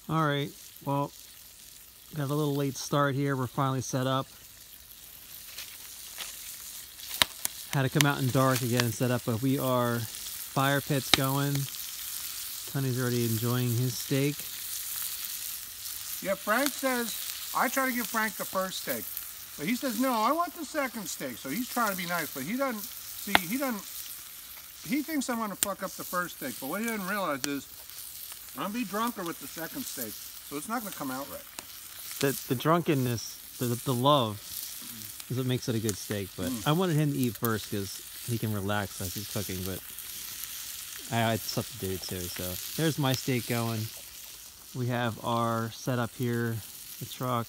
All right, well, got a little late start here. We're finally set up. Had to come out in dark again and set up, but we are fire pits going. Tony's already enjoying his steak. Yeah, Frank says, I try to give Frank the first steak, but he says, no, I want the second steak. So he's trying to be nice, but he doesn't, see, he thinks I'm going to fuck up the first steak, but what he doesn't realize is I'm going to be drunker with the second steak, so it's not going to come out right. The drunkenness, the love is what makes it a good steak, but I wanted him to eat first because he can relax as he's cooking, but I had stuff to do too. So there's my steak going. We have our setup here, the truck.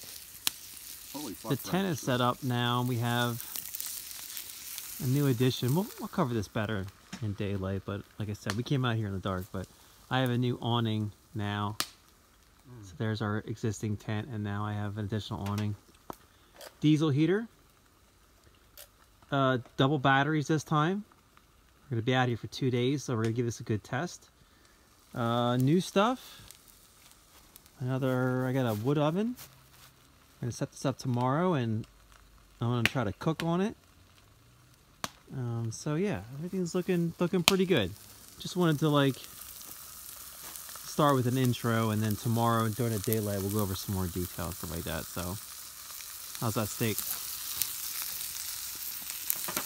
Holy fuck, The tent is set up now. We have a new addition. We'll cover this better in daylight, but like I said, we came out here in the dark, but I have a new awning now. So there's our existing tent, and now I have an additional awning. Diesel heater. Double batteries this time. We're going to be out here for 2 days, so we're going to give this a good test. New stuff. I got a wood oven. I'm going to set this up tomorrow, and I'm going to try to cook on it. So yeah, everything's looking pretty good. Just wanted to like start with an intro, and then tomorrow during the daylight we'll go over some more details, stuff like that. So how's that steak?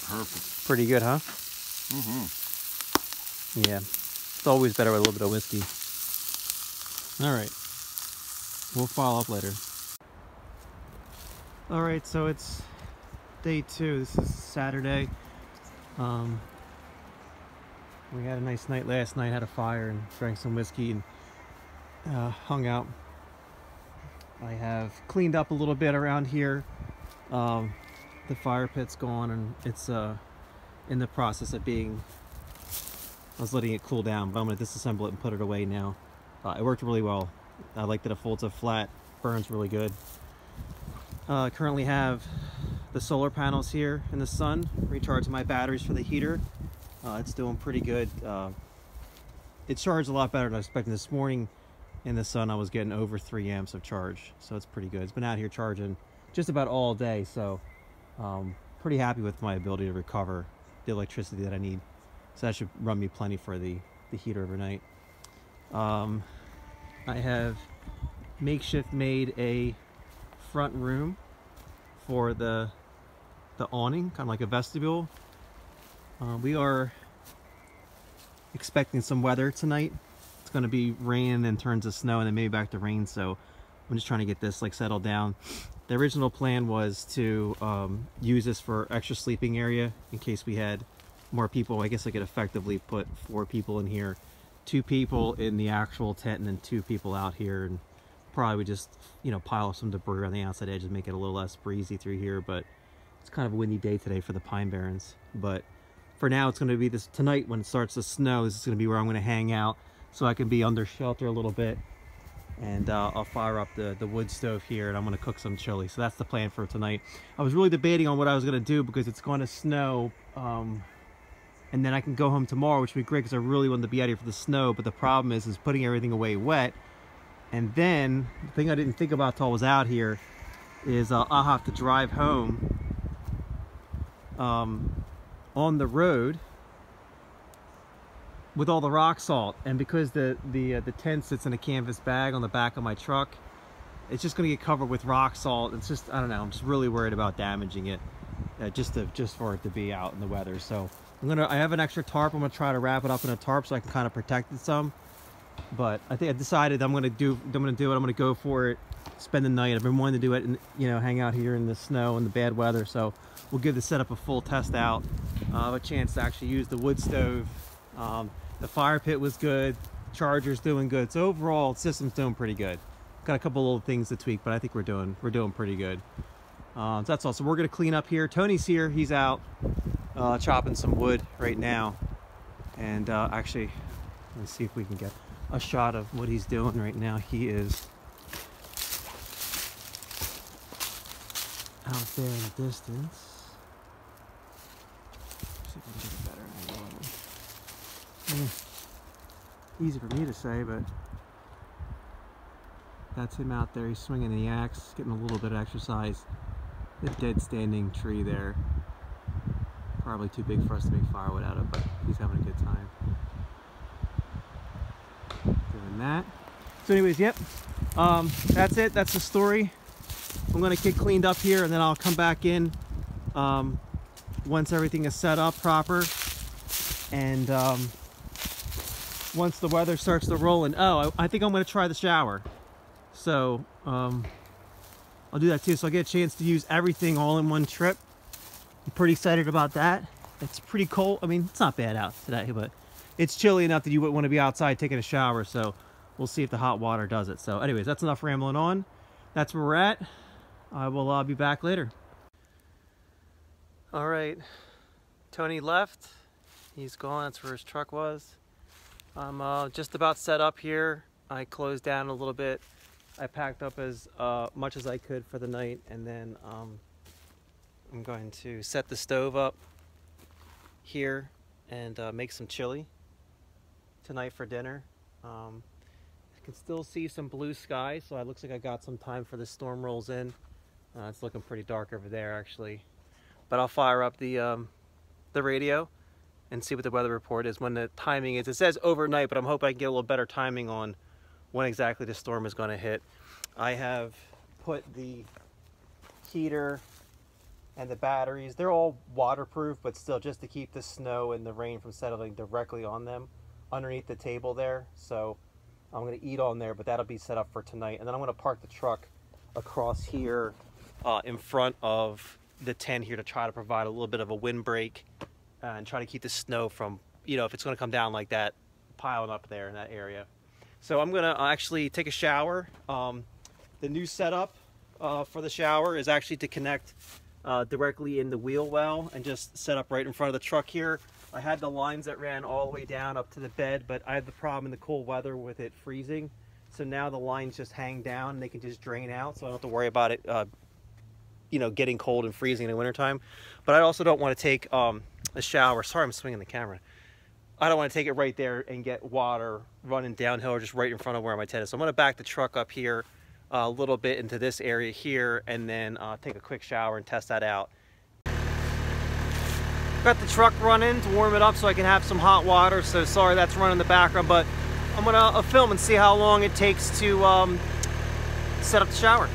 Perfect. Pretty good, huh? Yeah, it's always better with a little bit of whiskey. All right, we'll follow up later. All right, so it's day 2. This is Saturday. We had a nice night last night, had a fire and drank some whiskey and hung out. I have cleaned up a little bit around here. The fire pit's gone, and it's in the process of being, I was letting it cool down, but I'm going to disassemble it and put it away now. It worked really well. I like that it folds up flat, burns really good. Currently have the solar panels here in the sun, recharging my batteries for the heater. It's doing pretty good. It charged a lot better than I expected. This morning in the sun I was getting over 3 amps of charge, so it's pretty good. It's been out here charging just about all day, so pretty happy with my ability to recover the electricity that I need. So that should run me plenty for the heater overnight. I have makeshift made a front room for the awning, kind of like a vestibule. We are expecting some weather tonight. It's going to be rain and turns to snow and then maybe back to rain, so I'm just trying to get this like settled down. The original plan was to use this for extra sleeping area in case we had more people. I guess I could effectively put 4 people in here, 2 people in the actual tent and then 2 people out here, and probably would just, you know, pile up some debris on the outside edge and make it a little less breezy through here. But it's kind of a windy day today for the Pine Barrens. But for now, it's going to be this tonight when it starts to snow. This is going to be where I'm going to hang out, so I can be under shelter a little bit. And I'll fire up the wood stove here, and I'm going to cook some chili. So that's the plan for tonight. I was really debating on what I was going to do because it's going to snow, and then I can go home tomorrow, which would be great because I really wanted to be out here for the snow. But the problem is putting everything away wet. And then the thing I didn't think about till I was out here is I'll have to drive home on the road with all the rock salt, and because the tent sits in a canvas bag on the back of my truck, it's just going to get covered with rock salt. It's just, I don't know, I'm just really worried about damaging it, just for it to be out in the weather. So I have an extra tarp. I'm gonna try to wrap it up in a tarp so I can kind of protect it some. But I think I decided I'm gonna do it. I'm gonna go for it, spend the night. I've been wanting to do it and, you know, hang out here in the snow and the bad weather. So we'll give the setup a full test out. A chance to actually use the wood stove. The fire pit was good. Charger's doing good. So overall, the system's doing pretty good. Got a couple little things to tweak, but I think we're doing pretty good. So that's all. So we're gonna clean up here. Tony's here. He's out chopping some wood right now. And actually, let's see if we can get a shot of what he's doing right now. He is out there in the distance. See if we can get a better angle of it. Easy for me to say, but That's him out there. He's swinging the axe, getting a little bit of exercise. The dead standing tree there. Probably too big for us to make firewood out of, but he's having a good time. Doing that. So anyways, yep. That's it. That's the story. I'm gonna get cleaned up here and then I'll come back in once everything is set up proper. And once the weather starts to roll in. Oh, I think I'm gonna try the shower. So I'll do that too. So I get a chance to use everything all in one trip. I'm pretty excited about that. It's pretty cold. I mean, it's not bad out today, but it's chilly enough that you wouldn't want to be outside taking a shower. So we'll see if the hot water does it. So anyways, that's enough rambling on. That's where we're at. I will be back later. All right, Tony left. He's gone. That's where his truck was. I'm just about set up here. I closed down a little bit. I packed up as much as I could for the night, and then I'm going to set the stove up here and make some chili tonight for dinner. I can still see some blue sky, so it looks like I got some time for the storm rolls in. It's looking pretty dark over there actually, but I'll fire up the radio and see what the weather report is when the timing is. It says overnight, but I'm hoping I can get a little better timing on when exactly the storm is going to hit. I have put the heater and the batteries, they're all waterproof, but still just to keep the snow and the rain from settling directly on them underneath the table there. So I'm going to eat on there, but that'll be set up for tonight. And then I'm going to park the truck across here in front of the tent here to try to provide a little bit of a windbreak and try to keep the snow from, you know, if it's going to come down like that, piling up there in that area. So I'm going to actually take a shower. The new setup for the shower is actually to connect directly in the wheel well and just set up right in front of the truck here. I had the lines that ran all the way down up to the bed, but I had the problem in the cold weather with it freezing. So now the lines just hang down and they can just drain out, so I don't have to worry about it you know, getting cold and freezing in the wintertime. But I also don't want to take a shower. Sorry, I'm swinging the camera. I don't want to take it right there and get water running downhill or just right in front of where my tent is. So I'm going to back the truck up here a little bit into this area here and then take a quick shower and test that out. Got the truck running to warm it up so I can have some hot water. So sorry that's running in the background, but I'm going to film and see how long it takes to set up the shower.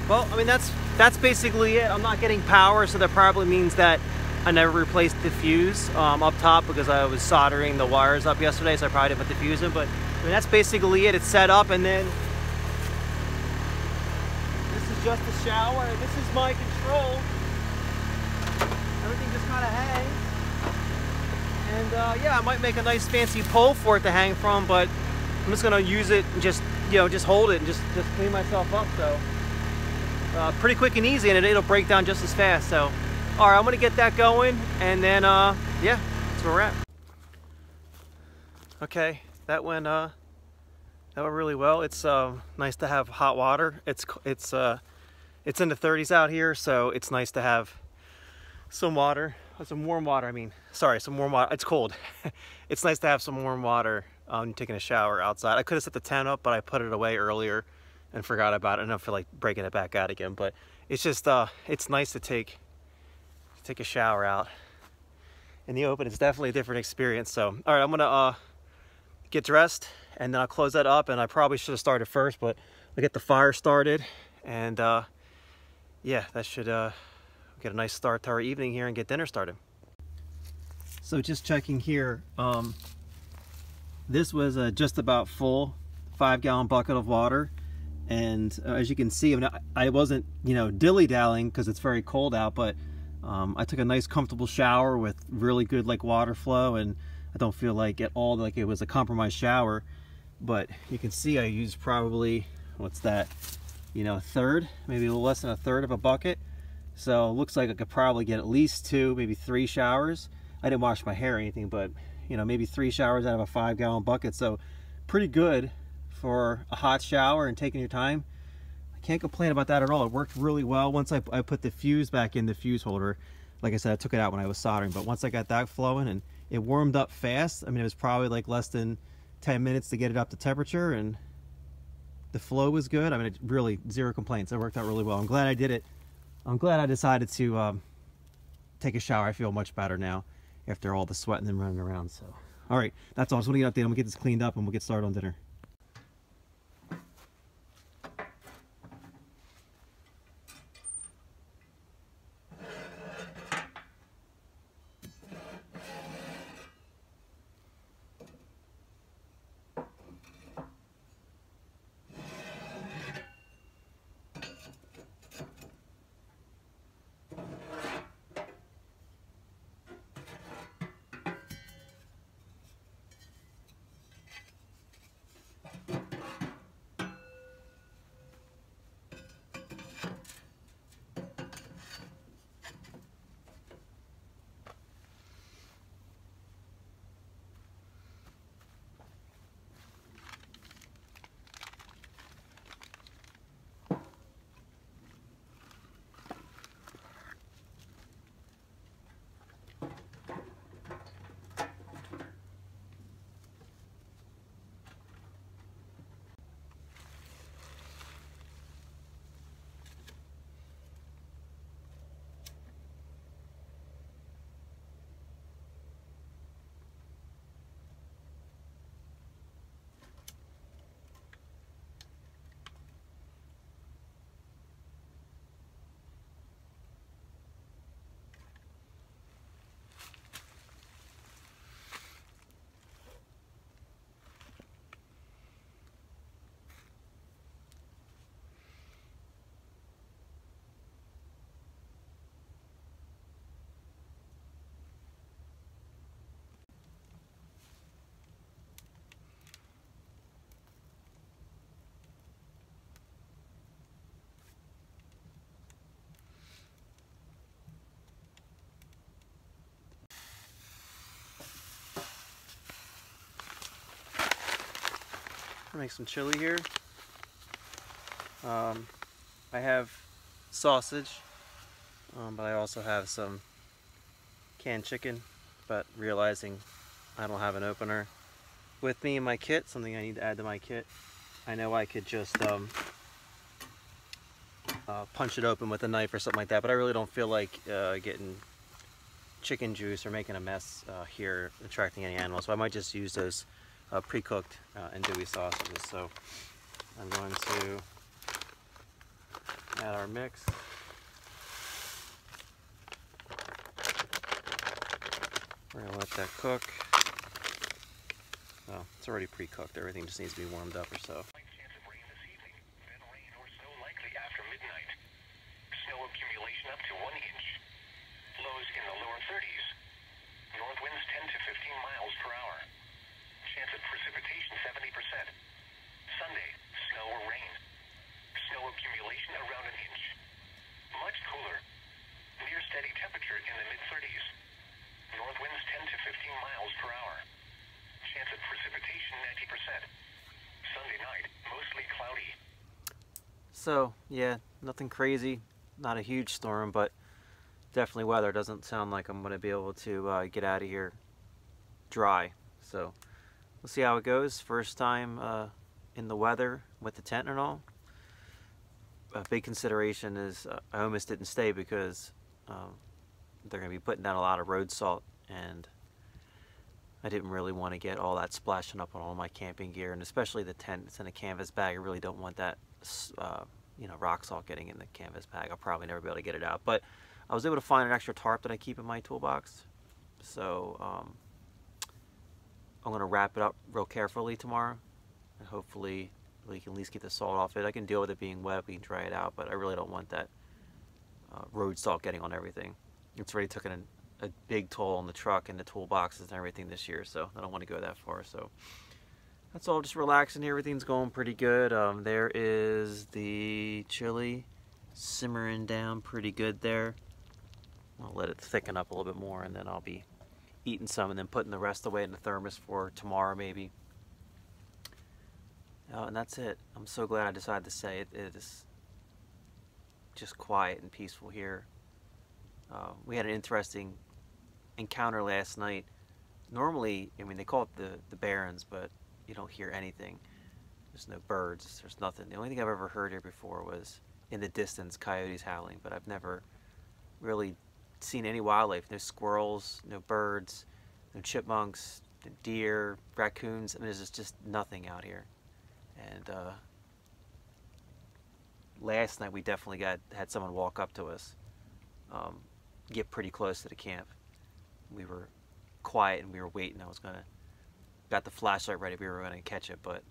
Well, I mean, that's basically it. I'm not getting power, so that probably means that I never replaced the fuse up top because I was soldering the wires up yesterday, so I probably didn't put the fuse in. But I mean, that's basically it. It's set up, and then this is just the shower, and this is my control. Everything just kind of hangs. And yeah, I might make a nice fancy pole for it to hang from, but I'm just gonna use it and just, you know, just hold it and just clean myself up. So pretty quick and easy, and it'll break down just as fast. So all right, I'm gonna get that going, and then yeah, that's where we're at. Okay, that went really well. It's nice to have hot water. It's in the 30s out here, so it's nice to have some water, some warm water. I mean, sorry, some warm water. It's cold. It's nice to have some warm water taking a shower outside. I could have set the tent up, but I put it away earlier and forgot about it. I don't feel like breaking it back out again, but it's just it's nice to take a shower out in the open. It's definitely a different experience. So all right, I'm gonna get dressed, and then I'll close that up. And I probably should have started first, but I'll get the fire started, and yeah, that should get a nice start to our evening here and get dinner started. So just checking here, this was just about full 5-gallon bucket of water, and as you can see, I wasn't, you know, dilly-dallying because it's very cold out, but I took a nice comfortable shower with really good like water flow, and I don't feel like at all like it was a compromised shower. But you can see I used probably, what's that, you know, a third, maybe a little less than a third of a bucket. So it looks like I could probably get at least 2, maybe 3 showers. I didn't wash my hair or anything, but you know, maybe 3 showers out of a 5-gallon bucket. So pretty good for a hot shower and taking your time. I can't complain about that at all. It worked really well. Once I put the fuse back in the fuse holder, like I said, I took it out when I was soldering, but once I got that flowing, and it warmed up fast. I mean, it was probably like less than 10 minutes to get it up to temperature, and the flow was good. I mean, it really, 0 complaints. It worked out really well. I'm glad I did it. I'm glad I decided to take a shower. I feel much better now after all the sweating and running around. So, all right, that's all. I just want to get an update. I'm gonna get this cleaned up, and we'll get started on dinner. Make some chili here. I have sausage, but I also have some canned chicken, but realizing I don't have an opener with me in my kit, something I need to add to my kit. I know I could just punch it open with a knife or something like that, but I really don't feel like getting chicken juice or making a mess here, attracting any animals, so I might just use those pre-cooked andouille sausages. So I'm going to add our mix. We're gonna let that cook. Oh, it's already pre-cooked. Everything just needs to be warmed up or so. Chance of rain this evening, then rain or snow likely after midnight. Snow accumulation up to 1 inch. Lows in the lower 30s. North winds 10 to 15 miles per hour. Chance of precipitation 70%. Sunday, snow or rain. Snow accumulation around 1 inch. Much cooler. Near steady temperature in the mid-30s. North winds 10 to 15 miles per hour. Chance of precipitation 90%. Sunday night, mostly cloudy. So, yeah, nothing crazy. Not a huge storm, but definitely weather. Doesn't sound like I'm going to be able to get out of here dry. So, we'll see how it goes. First time in the weather with the tent and all. A big consideration is I almost didn't stay because they're going to be putting down a lot of road salt, and I didn't really want to get all that splashing up on all my camping gear, and especially the tent. It's in a canvas bag. I really don't want that rock salt getting in the canvas bag. I'll probably never be able to get it out, but I was able to find an extra tarp that I keep in my toolbox, so I'm going to wrap it up real carefully tomorrow, and hopefully we can at least get the salt off it. I can deal with it being wet, we can dry it out, but I really don't want that road salt getting on everything. It's already taken a big toll on the truck and the toolboxes and everything this year, so I don't want to go that far. So that's all, just relaxing here. Everything's going pretty good. There is the chili simmering down pretty good there. I'll let it thicken up a little bit more, and then I'll be eating some and then putting the rest away in the thermos for tomorrow maybe. And that's it. I'm so glad I decided to say it. It is just quiet and peaceful here. We had an interesting encounter last night. Normally, I mean, they call it the Barrens, but you don't hear anything. There's no birds, there's nothing. The only thing I've ever heard here before was in the distance coyotes howling, but I've never really seen any wildlife. No squirrels, no birds, no chipmunks, no deer, raccoons. I mean, there's just nothing out here. And last night we definitely had someone walk up to us, get pretty close to the camp. We were quiet and we were waiting. Got the flashlight ready, we were gonna catch it, but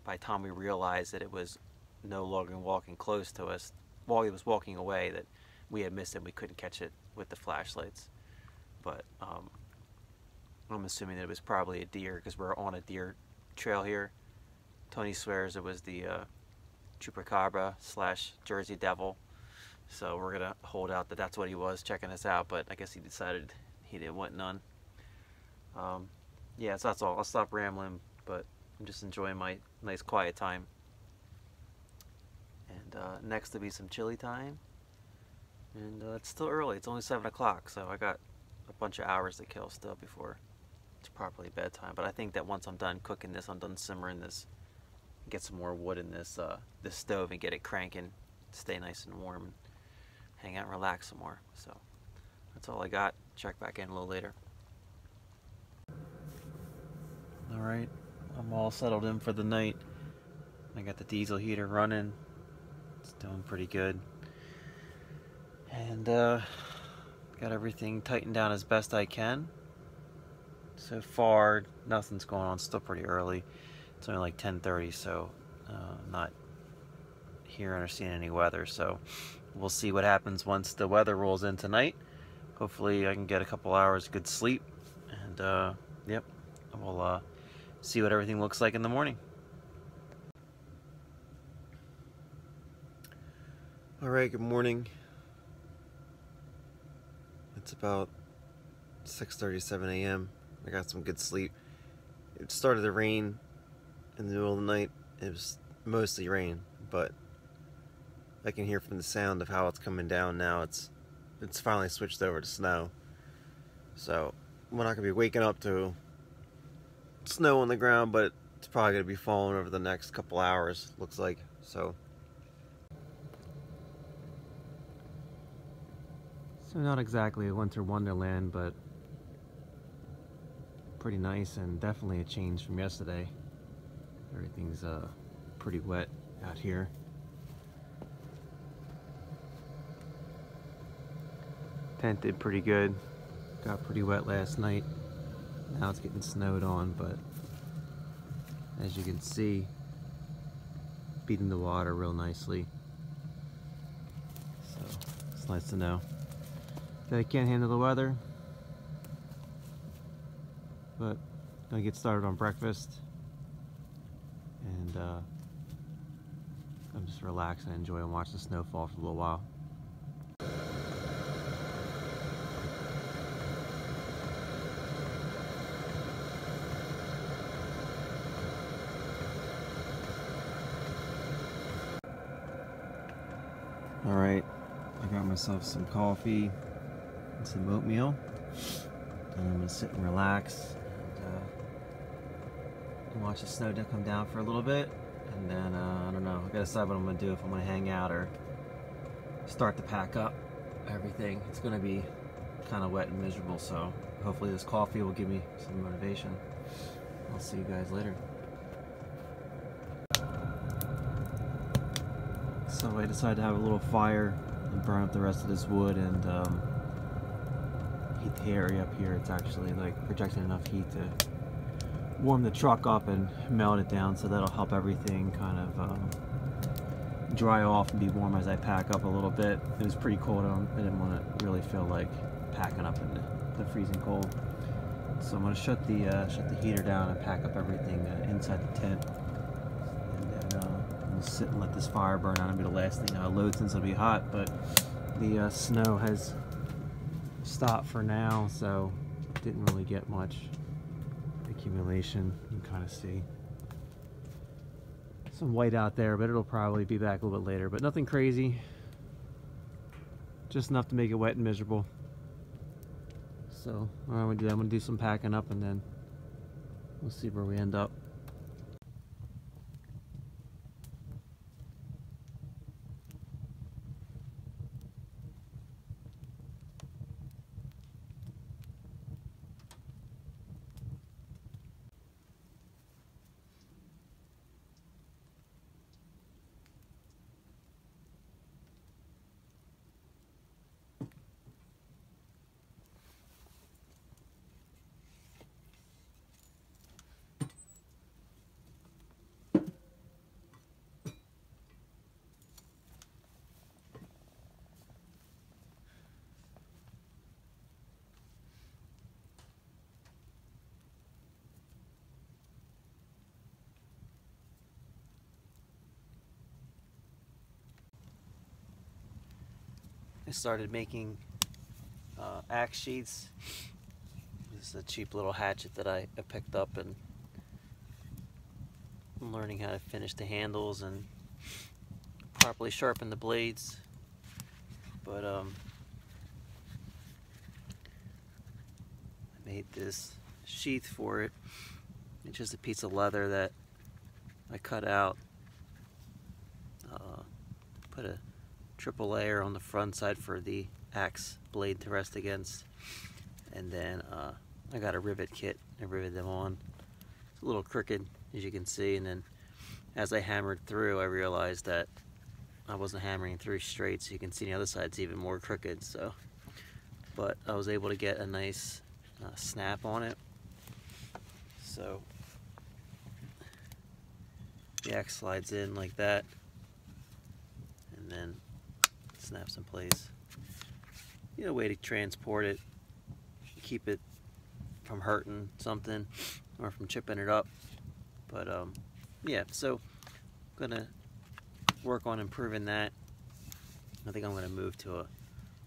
by the time we realized that it was no longer walking close to us, while he was walking away, that we had missed it, we couldn't catch it with the flashlights. But I'm assuming that it was probably a deer, because we're on a deer trail here. Tony swears it was the Chupacabra / Jersey Devil, so we're gonna hold out that that's what he was, checking us out, but I guess he decided he didn't want none. Yeah, so that's all. I'll stop rambling, but I'm just enjoying my nice quiet time. And next will be some chili time, and it's still early. It's only 7 o'clock, so I got a bunch of hours to kill still before it's properly bedtime. But I think that once I'm done cooking this, I'm done simmering this, get some more wood in this this stove and get it cranking, stay nice and warm, and hang out and relax some more. So that's all I got. Check back in a little later. Alright, I'm all settled in for the night. I got the diesel heater running. It's doing pretty good. And got everything tightened down as best I can. So far, nothing's going on. Still pretty early. It's only like 10:30, so I'm not hearing or seeing any weather. So we'll see what happens once the weather rolls in tonight. Hopefully I can get a couple hours good sleep. And yep, we'll see what everything looks like in the morning. Alright, good morning. It's about 6:37 a.m. I got some good sleep. It started to rain in the middle of the night. It was mostly rain, but I can hear from the sound of how it's coming down now. It's finally switched over to snow. So we're not going to be waking up to snow on the ground, but it's probably going to be falling over the next couple hours, looks like. So not exactly a winter wonderland, but pretty nice, and definitely a change from yesterday. Everything's pretty wet out here. Tent did pretty good. got pretty wet last night. Now it's getting snowed on, but as you can see, beating the water real nicely. So it's nice to know that it can't handle the weather. But gonna get started on breakfast, and I'm just relax and enjoy and watch the snow fall for a little while. Alright, I got myself some coffee and some oatmeal, and I'm gonna sit and relax and watch the snow come down for a little bit, and then I don't know, I gotta decide what I'm gonna do, if I'm gonna hang out or start to pack up everything. It's gonna be kind of wet and miserable, so hopefully this coffee will give me some motivation. I'll see you guys later. So I decided to have a little fire and burn up the rest of this wood and heat the area up here. It's actually like projecting enough heat to warm the truck up and melt it down, so that'll help everything kind of dry off and be warm as I pack up a little bit. It was pretty cold. I didn't want to really feel like packing up in the freezing cold. So I'm going to shut the heater down and pack up everything inside the tent. And then I'm going to sit and let this fire burn out. It'll be the last thing I load since it'll be hot, but the snow has stopped for now, so didn't really get much accumulation. You can kind of see some white out there, but it'll probably be back a little bit later, but nothing crazy, just enough to make it wet and miserable. So what I'm gonna do some packing up, and then we'll see where we end up. I started making axe sheaths. This is a cheap little hatchet that I picked up, and I'm learning how to finish the handles and properly sharpen the blades. But I made this sheath for it. It's just a piece of leather that I cut out, put a triple layer on the front side for the axe blade to rest against, and then I got a rivet kit and riveted them on. It's a little crooked, as you can see, and then as I hammered through, I realized that I wasn't hammering through straight, so you can see the other side's even more crooked. So, but I was able to get a nice snap on it. So the axe slides in like that, and then snaps in place. You know, way to transport it, keep it from hurting something or from chipping it up. But yeah, so I'm gonna work on improving that. I think I'm gonna move to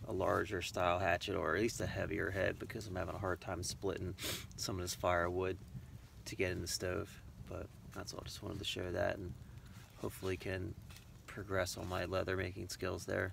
a larger style hatchet, or at least a heavier head, because I'm having a hard time splitting some of this firewood to get in the stove. But that's all. Just wanted to show that, and hopefully can progress on my leather making skills there.